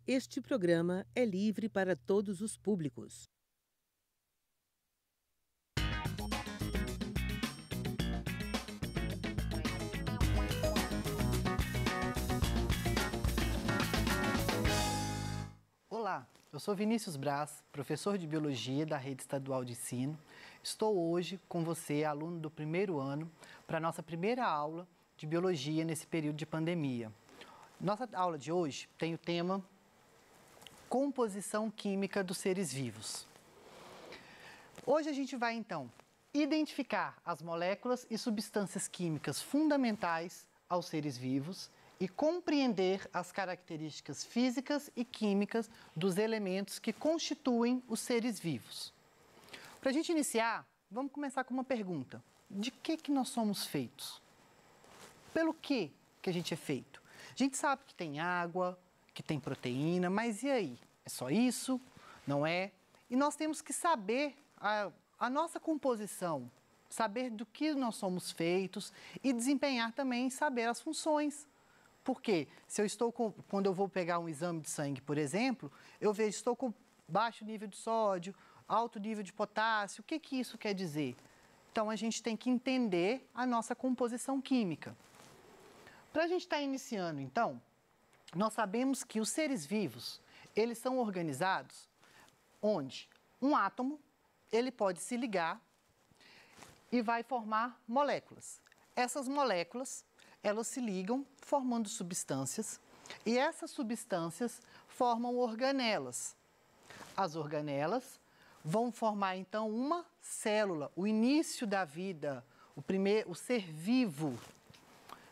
Este programa é livre para todos os públicos. Olá, eu sou Vinícius Braz, professor de Biologia da Rede Estadual de Ensino. Estou hoje com você, aluno do primeiro ano, para a nossa primeira aula de Biologia nesse período de pandemia. Nossa aula de hoje tem o tema Composição Química dos Seres Vivos. Hoje a gente vai, então, identificar as moléculas e substâncias químicas fundamentais aos seres vivos e compreender as características físicas e químicas dos elementos que constituem os seres vivos. Para a gente iniciar, vamos começar com uma pergunta. De que nós somos feitos? Pelo que a gente é feito? A gente sabe que tem água, que tem proteína, mas e aí? É só isso? Não é? E nós temos que saber a nossa composição, saber do que nós somos feitos e desempenhar também, saber as funções. Porque quando eu vou pegar um exame de sangue, por exemplo, eu vejo estou com baixo nível de sódio, alto nível de potássio, o que isso quer dizer? Então, a gente tem que entender a nossa composição química. Para a gente estar iniciando, então, nós sabemos que os seres vivos, eles são organizados onde um átomo, ele pode se ligar e vai formar moléculas. Essas moléculas, elas se ligam formando substâncias e essas substâncias formam organelas. As organelas vão formar, então, uma célula, o início da vida, o ser vivo.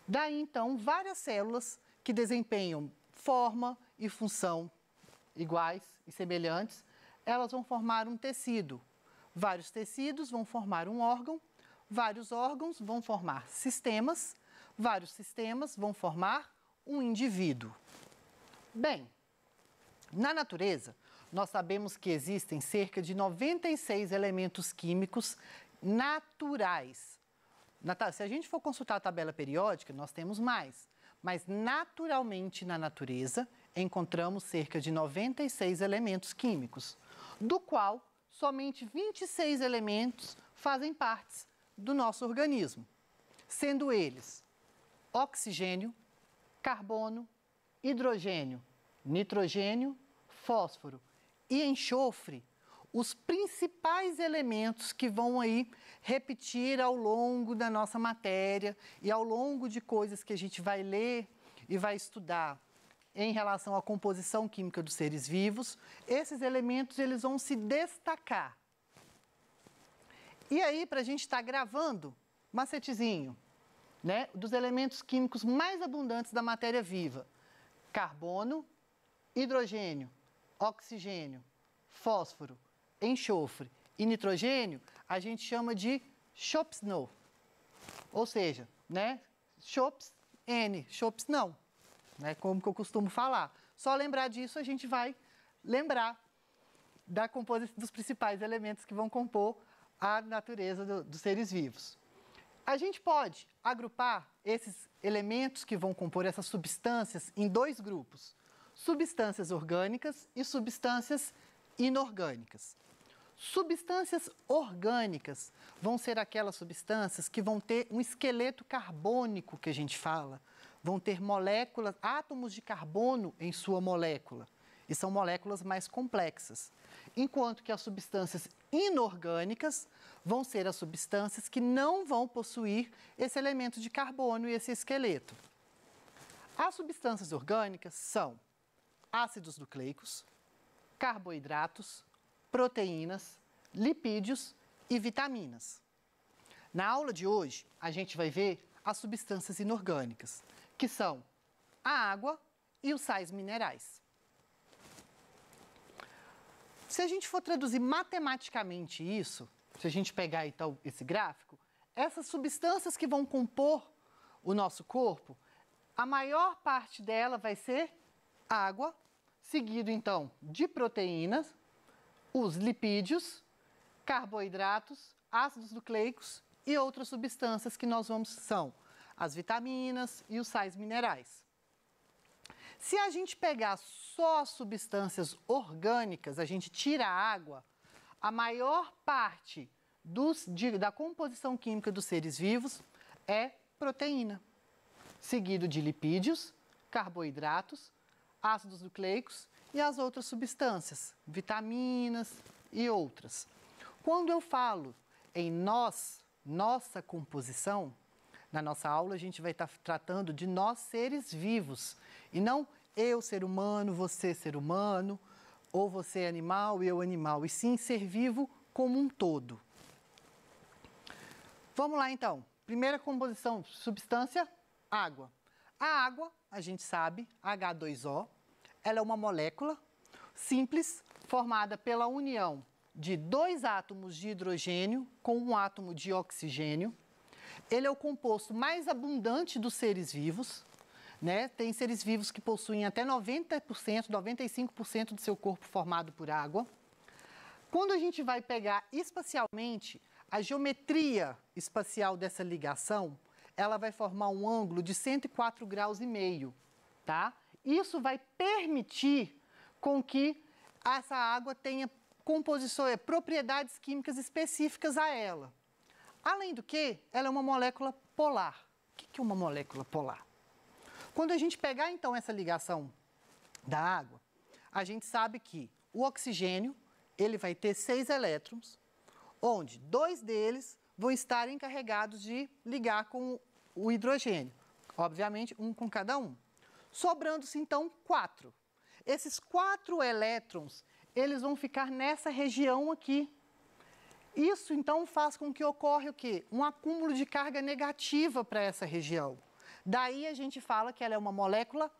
Daí, então, várias células que desempenham forma e função iguais e semelhantes, elas vão formar um tecido. Vários tecidos vão formar um órgão, vários órgãos vão formar sistemas, vários sistemas vão formar um indivíduo. Bem, na natureza, nós sabemos que existem cerca de 96 elementos químicos naturais. Se a gente for consultar a tabela periódica, nós temos mais. Mas naturalmente na natureza encontramos cerca de 96 elementos químicos, do qual somente 26 elementos fazem parte do nosso organismo, sendo eles oxigênio, carbono, hidrogênio, nitrogênio, fósforo e enxofre, os principais elementos que vão aí repetir ao longo da nossa matéria e ao longo de coisas que a gente vai ler e vai estudar em relação à composição química dos seres vivos, esses elementos eles vão se destacar. E aí, para a gente estar gravando, macetezinho, né, dos elementos químicos mais abundantes da matéria viva: carbono, hidrogênio, oxigênio, fósforo, enxofre e nitrogênio, a gente chama de Chopsno. Ou seja, né, Chops, N, Chops não, né, como que eu costumo falar. Só lembrar disso a gente vai lembrar da composição dos principais elementos que vão compor a natureza dos seres vivos. A gente pode agrupar esses elementos que vão compor essas substâncias em dois grupos: substâncias orgânicas e substâncias inorgânicas. Substâncias orgânicas vão ser aquelas substâncias que vão ter um esqueleto carbônico, que a gente fala, vão ter moléculas, átomos de carbono em sua molécula, e são moléculas mais complexas. Enquanto que as substâncias inorgânicas vão ser as substâncias que não vão possuir esse elemento de carbono e esse esqueleto. As substâncias orgânicas são ácidos nucleicos, carboidratos, proteínas, lipídios e vitaminas. Na aula de hoje, a gente vai ver as substâncias inorgânicas, que são a água e os sais minerais. Se a gente for traduzir matematicamente isso, se a gente pegar então esse gráfico, essas substâncias que vão compor o nosso corpo, a maior parte dela vai ser água, seguido então de proteínas, os lipídios, carboidratos, ácidos nucleicos e outras substâncias que são as vitaminas e os sais minerais. Se a gente pegar só as substâncias orgânicas, a gente tira a água, a maior parte da composição química dos seres vivos é proteína, seguido de lipídios, carboidratos, ácidos nucleicos e as outras substâncias, vitaminas e outras. Quando eu falo em nossa composição, na nossa aula a gente vai estar tratando de nós seres vivos e não eu ser humano, você ser humano, ou você animal e eu animal, e sim ser vivo como um todo. Vamos lá então. Primeira composição, substância, água. A água, a gente sabe, H2O, ela é uma molécula simples, formada pela união de 2 átomos de hidrogênio com um átomo de oxigênio. Ele é o composto mais abundante dos seres vivos, né? Tem seres vivos que possuem até 90%, 95% do seu corpo formado por água. Quando a gente vai pegar espacialmente, a geometria espacial dessa ligação, ela vai formar um ângulo de 104,5 graus, tá? Isso vai permitir com que essa água tenha propriedades químicas específicas a ela. Além do que, ela é uma molécula polar. O que é uma molécula polar? Quando a gente pegar, então, essa ligação da água, a gente sabe que o oxigênio, ele vai ter 6 elétrons, onde 2 deles vão estar encarregados de ligar com o hidrogênio. Obviamente, um com cada um. Sobrando-se, então, 4. Esses 4 elétrons, eles vão ficar nessa região aqui. Isso, então, faz com que ocorra o quê? Um acúmulo de carga negativa para essa região. Daí a gente fala que ela é uma molécula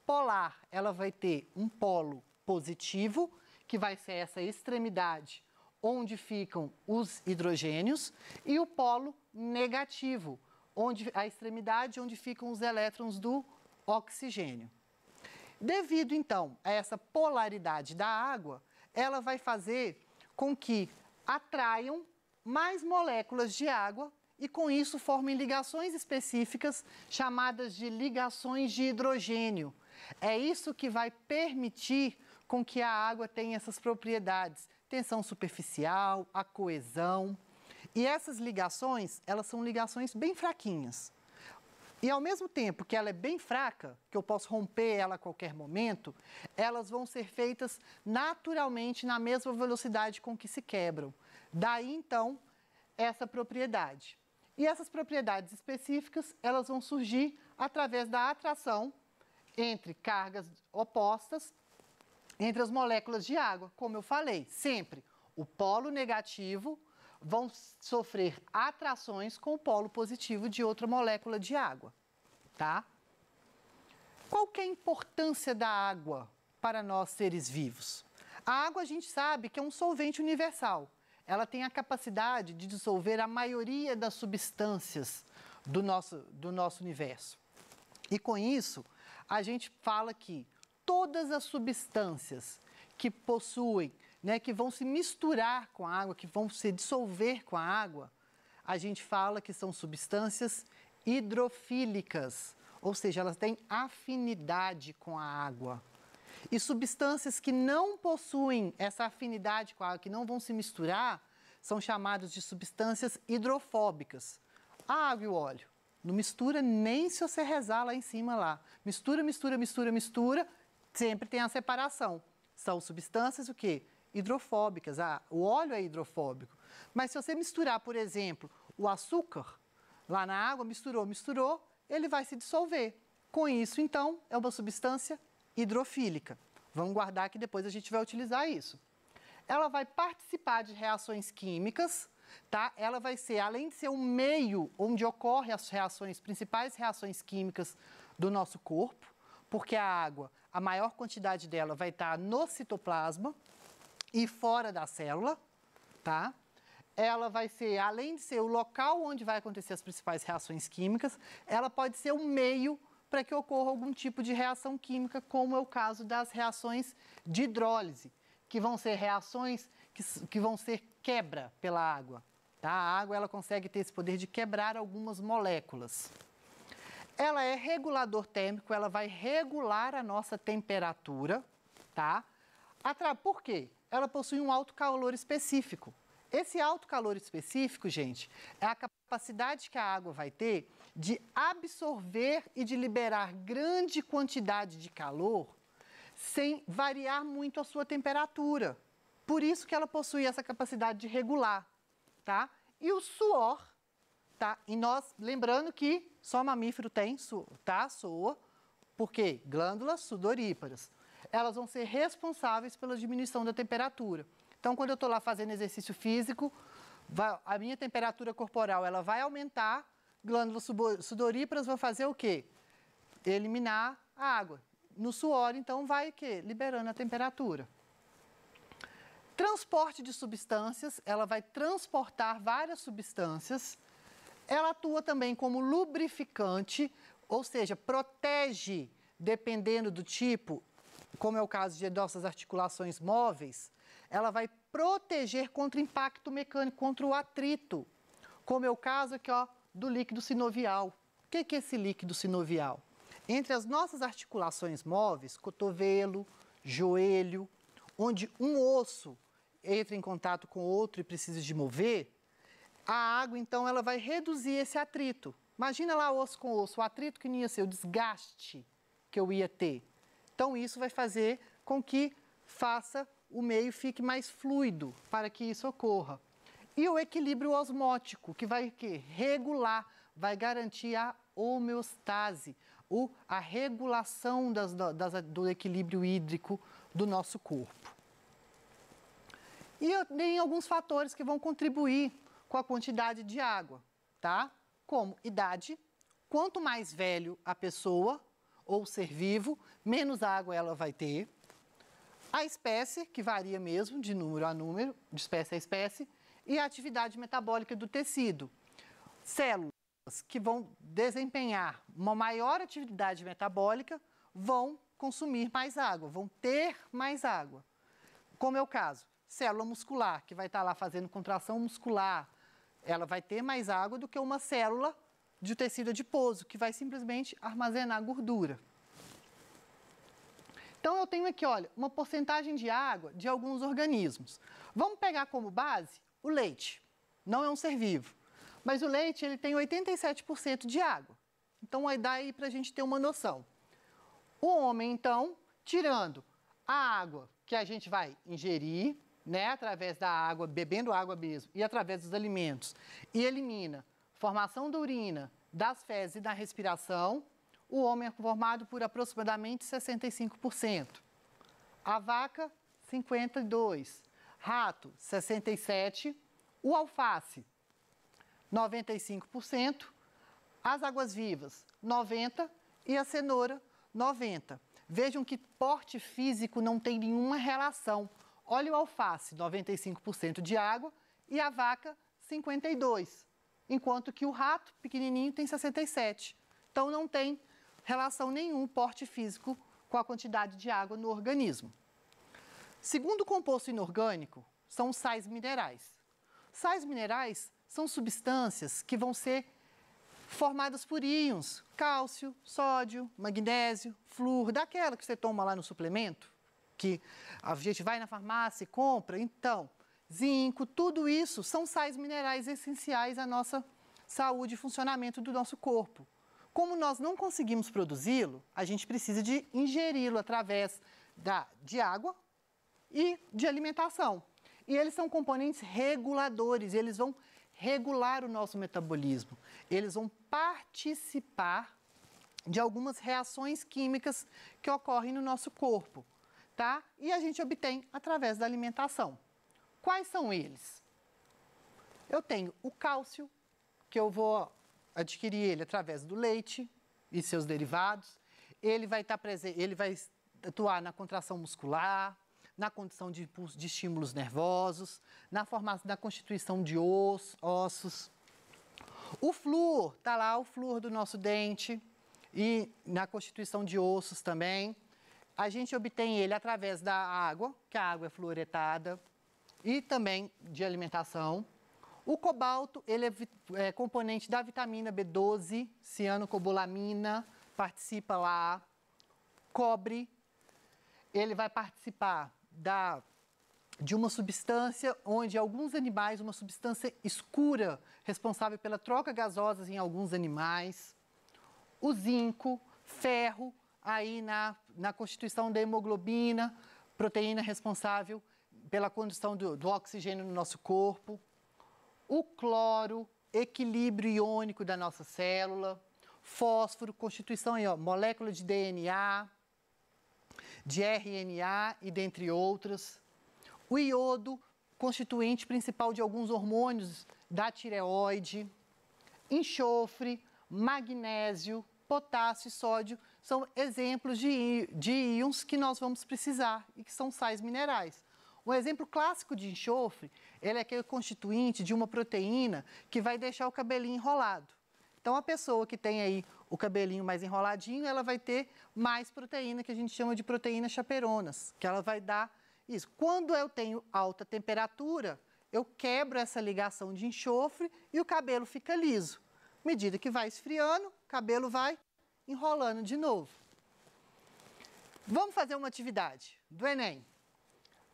polar. Ela vai ter um polo positivo, que vai ser essa extremidade onde ficam os hidrogênios, e o polo negativo, a extremidade onde ficam os elétrons do oxigênio. Devido, então, a essa polaridade da água, ela vai fazer com que atraiam mais moléculas de água e, com isso, formem ligações específicas chamadas de ligações de hidrogênio. É isso que vai permitir com que a água tenha essas propriedades, tensão superficial, a coesão. E essas ligações, elas são ligações bem fraquinhas. E ao mesmo tempo que ela é bem fraca, que eu posso romper ela a qualquer momento, elas vão ser feitas naturalmente na mesma velocidade com que se quebram. Daí, então, essa propriedade. E essas propriedades específicas, elas vão surgir através da atração entre cargas opostas, entre as moléculas de água. Como eu falei, sempre o polo negativo vão sofrer atrações com o polo positivo de outra molécula de água, tá? Qual que é a importância da água para nós seres vivos? A água a gente sabe que é um solvente universal. Ela tem a capacidade de dissolver a maioria das substâncias do nosso universo. E com isso, a gente fala que todas as substâncias que possuem, né, que vão se misturar com a água, que vão se dissolver com a água, a gente fala que são substâncias hidrofílicas, ou seja, elas têm afinidade com a água. E substâncias que não possuem essa afinidade com a água, que não vão se misturar, são chamadas de substâncias hidrofóbicas. A água e o óleo. Não mistura nem se você rezar lá em cima lá. Mistura, mistura, mistura, mistura, sempre tem a separação. São substâncias o quê? Hidrofóbicas. O óleo é hidrofóbico. Mas se você misturar, por exemplo, o açúcar lá na água, misturou, ele vai se dissolver. Com isso, então, é uma substância hidrofílica. Vamos guardar que depois a gente vai utilizar isso. Ela vai participar de reações químicas, tá? Ela vai ser, além de ser um meio onde ocorrem as reações, principais reações químicas do nosso corpo, porque a água, a maior quantidade dela vai estar no citoplasma e fora da célula, tá? Ela vai ser, além de ser o local onde vai acontecer as principais reações químicas, ela pode ser um meio para que ocorra algum tipo de reação química, como é o caso das reações de hidrólise, que vão ser reações que vão ser quebra pela água. Tá? A água ela consegue ter esse poder de quebrar algumas moléculas. Ela é regulador térmico, ela vai regular a nossa temperatura, tá? Por quê? Ela possui um alto calor específico. Esse alto calor específico, gente, é a capacidade que a água vai ter de absorver e de liberar grande quantidade de calor sem variar muito a sua temperatura. Por isso que ela possui essa capacidade de regular, tá? E o suor, tá? E nós, lembrando que só mamífero tem, tá? Soa, porque glândulas sudoríparas. Elas vão ser responsáveis pela diminuição da temperatura. Então, quando eu estou lá fazendo exercício físico, a minha temperatura corporal ela vai aumentar, glândulas sudoríparas vão fazer o quê? Eliminar a água. No suor, então, vai o quê? Liberando a temperatura. Transporte de substâncias, ela vai transportar várias substâncias. Ela atua também como lubrificante, ou seja, protege, dependendo do tipo, como é o caso de nossas articulações móveis, ela vai proteger contra o impacto mecânico, contra o atrito, como é o caso aqui, ó, do líquido sinovial. O que é esse líquido sinovial? Entre as nossas articulações móveis, cotovelo, joelho, onde um osso entra em contato com outro e precisa de mover, a água, então, ela vai reduzir esse atrito. Imagina lá osso com osso, o atrito que não ia ser, o desgaste que eu ia ter. Então, isso vai fazer com que o meio fique mais fluido para que isso ocorra. E o equilíbrio osmótico, que vai regular, vai garantir a homeostase, a regulação do equilíbrio hídrico do nosso corpo. E tem alguns fatores que vão contribuir com a quantidade de água, tá? Como idade, quanto mais velho a pessoa ou ser vivo, menos água ela vai ter. A espécie, que varia mesmo de número a número, de espécie a espécie, e a atividade metabólica do tecido. Células que vão desempenhar uma maior atividade metabólica vão consumir mais água, vão ter mais água. Como é o caso, célula muscular, que vai estar lá fazendo contração muscular, ela vai ter mais água do que uma célula de tecido adiposo, que vai simplesmente armazenar gordura. Então, eu tenho aqui, olha, uma porcentagem de água de alguns organismos. Vamos pegar como base o leite. Não é um ser vivo, mas o leite ele tem 87% de água. Então, aí dá aí para a gente ter uma noção. O homem, então, tirando a água que a gente vai ingerir, né, através da água, bebendo água mesmo, e através dos alimentos, e elimina formação da urina, das fezes e da respiração, o homem é formado por aproximadamente 65%. A vaca, 52%. Rato, 67%. O alface, 95%. As águas-vivas, 90%. E a cenoura, 90%. Vejam que porte físico não tem nenhuma relação. Olha o alface, 95% de água, e a vaca, 52%. Enquanto que o rato, pequenininho, tem 67%. Então, não tem relação nenhuma, porte físico, com a quantidade de água no organismo. Segundo composto inorgânico, são os sais minerais. Sais minerais são substâncias que vão ser formadas por íons, cálcio, sódio, magnésio, flúor, daquela que você toma lá no suplemento, que a gente vai na farmácia e compra. Então, zinco, tudo isso são sais minerais essenciais à nossa saúde e funcionamento do nosso corpo. Como nós não conseguimos produzi-lo, a gente precisa de ingeri-lo através de água e de alimentação. E eles são componentes reguladores, eles vão regular o nosso metabolismo. Eles vão participar de algumas reações químicas que ocorrem no nosso corpo, tá? E a gente obtém através da alimentação. Quais são eles? Eu tenho o cálcio, que eu vou adquirir ele através do leite e seus derivados. Ele vai atuar na contração muscular, na condição de estímulos nervosos, na formação da constituição de ossos. O flúor, está lá o flúor do nosso dente e na constituição de ossos também. A gente obtém ele através da água, que a água é fluoretada, e também de alimentação. O cobalto, ele é componente da vitamina B12, cianocobalamina, participa lá. Cobre. ele vai participar de uma substância onde alguns animais, uma substância escura, responsável pela troca gasosa em alguns animais, o zinco, ferro, aí na constituição da hemoglobina, proteína responsável pela condução do oxigênio no nosso corpo, o cloro, equilíbrio iônico da nossa célula, fósforo, constituição aí, ó, molécula de DNA, de RNA e dentre outras. O iodo, constituinte principal de alguns hormônios da tireoide. Enxofre, magnésio, potássio e sódio são exemplos de íons que nós vamos precisar e que são sais minerais. Um exemplo clássico de enxofre, ele é aquele constituinte de uma proteína que vai deixar o cabelinho enrolado. Então, a pessoa que tem aí o cabelinho mais enroladinho, ela vai ter mais proteína, que a gente chama de proteínas chaperonas, que ela vai dar isso. Quando eu tenho alta temperatura, eu quebro essa ligação de enxofre e o cabelo fica liso. À medida que vai esfriando, o cabelo vai enrolando de novo. Vamos fazer uma atividade do Enem.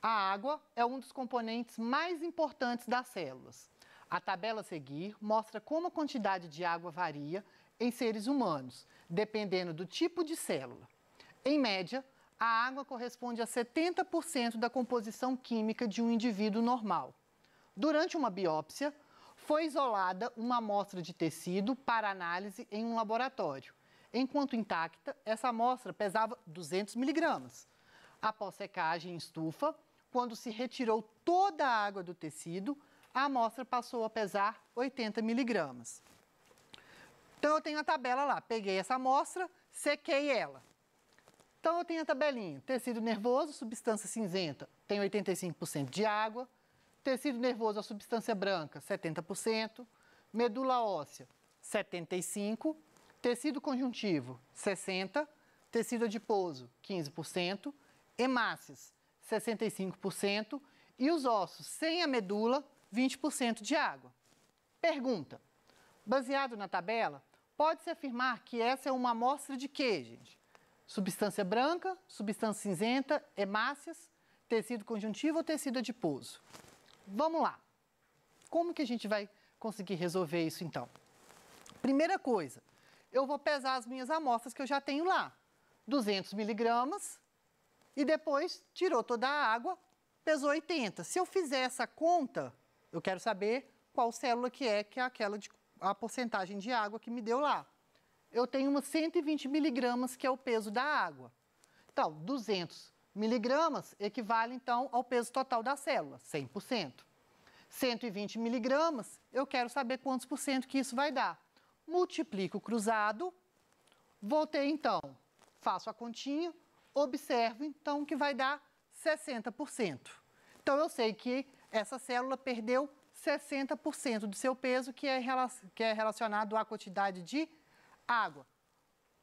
A água é um dos componentes mais importantes das células. A tabela a seguir mostra como a quantidade de água varia em seres humanos, dependendo do tipo de célula. Em média, a água corresponde a 70% da composição química de um indivíduo normal. Durante uma biópsia, foi isolada uma amostra de tecido para análise em um laboratório. Enquanto intacta, essa amostra pesava 200 miligramas. Após secagem em estufa, quando se retirou toda a água do tecido, a amostra passou a pesar 80 miligramas. Então, eu tenho a tabela lá. Peguei essa amostra, sequei ela. Então, eu tenho a tabelinha. Tecido nervoso, substância cinzenta, tem 85% de água. Tecido nervoso, a substância branca, 70%. Medula óssea, 75%. Tecido conjuntivo, 60%. Tecido adiposo, 15%. Hemácias, 65%. E os ossos, sem a medula, 20% de água. Pergunta. Baseado na tabela, pode-se afirmar que essa é uma amostra de quê, gente? Substância branca, substância cinzenta, hemácias, tecido conjuntivo ou tecido adiposo? Vamos lá. Como que a gente vai conseguir resolver isso, então? Primeira coisa, eu vou pesar as minhas amostras que eu já tenho lá. 200 miligramas e depois tirou toda a água, pesou 80. Se eu fizer essa conta, eu quero saber qual célula que é aquela a porcentagem de água que me deu lá. Eu tenho umas 120 miligramas, que é o peso da água. Então, 200 miligramas equivale, então, ao peso total da célula, 100%. 120 miligramas, eu quero saber quantos por cento que isso vai dar. Multiplico o cruzado, voltei, então, faço a continha, observo, então, que vai dar 60%. Então, eu sei que essa célula perdeu 60% do seu peso, que é relacionado à quantidade de água.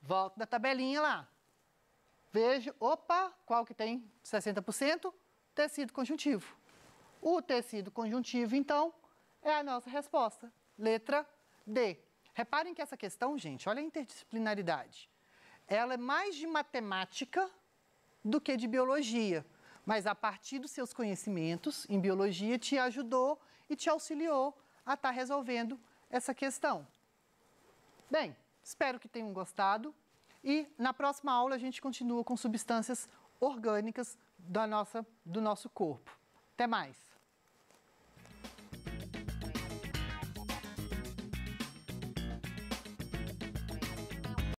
Volto da tabelinha lá. Vejo, opa, qual que tem 60%? Tecido conjuntivo. O tecido conjuntivo, então, é a nossa resposta. Letra D. Reparem que essa questão, gente, olha a interdisciplinaridade. Ela é mais de matemática do que de biologia. Mas a partir dos seus conhecimentos em biologia te ajudou e te auxiliou a estar resolvendo essa questão. Bem, espero que tenham gostado e na próxima aula a gente continua com substâncias orgânicas do nosso corpo. Até mais!